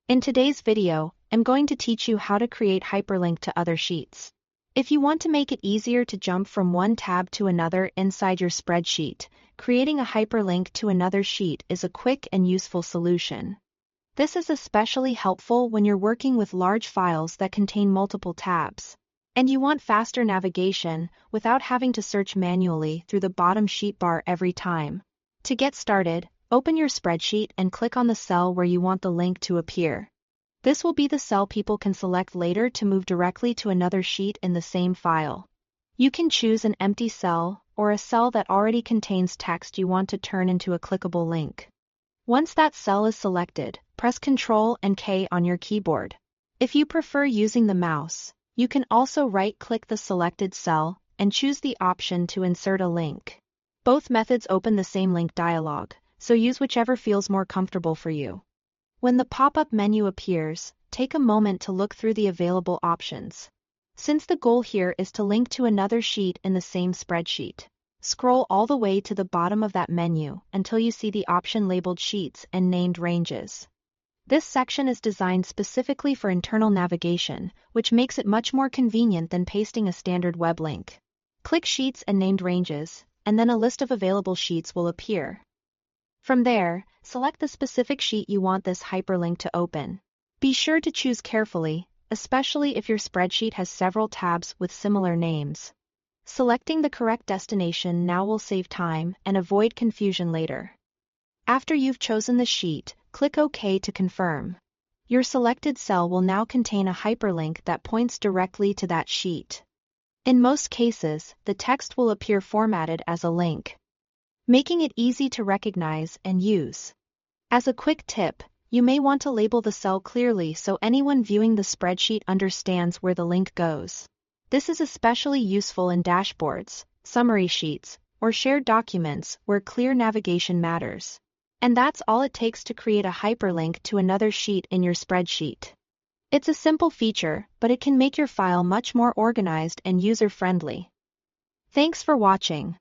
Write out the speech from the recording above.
In today's video, I'm going to teach you how to create hyperlink to other sheets. If you want to make it easier to jump from one tab to another inside your spreadsheet, creating a hyperlink to another sheet is a quick and useful solution. This is especially helpful when you're working with large files that contain multiple tabs, and you want faster navigation without having to search manually through the bottom sheet bar every time. To get started, open your spreadsheet and click on the cell where you want the link to appear. This will be the cell people can select later to move directly to another sheet in the same file. You can choose an empty cell or a cell that already contains text you want to turn into a clickable link. Once that cell is selected, press Ctrl and K on your keyboard. If you prefer using the mouse, you can also right-click the selected cell and choose the option to insert a link. Both methods open the same link dialog, so use whichever feels more comfortable for you. When the pop-up menu appears, take a moment to look through the available options. Since the goal here is to link to another sheet in the same spreadsheet, scroll all the way to the bottom of that menu until you see the option labeled Sheets and named Ranges. This section is designed specifically for internal navigation, which makes it much more convenient than pasting a standard web link. Click Sheets and named Ranges, and then a list of available sheets will appear. From there, select the specific sheet you want this hyperlink to open. Be sure to choose carefully, especially if your spreadsheet has several tabs with similar names. Selecting the correct destination now will save time and avoid confusion later. After you've chosen the sheet, click OK to confirm. Your selected cell will now contain a hyperlink that points directly to that sheet. In most cases, the text will appear formatted as a link, making it easy to recognize and use. As a quick tip, you may want to label the cell clearly so anyone viewing the spreadsheet understands where the link goes. This is especially useful in dashboards, summary sheets, or shared documents where clear navigation matters. And that's all it takes to create a hyperlink to another sheet in your spreadsheet. It's a simple feature, but it can make your file much more organized and user-friendly. Thanks for watching.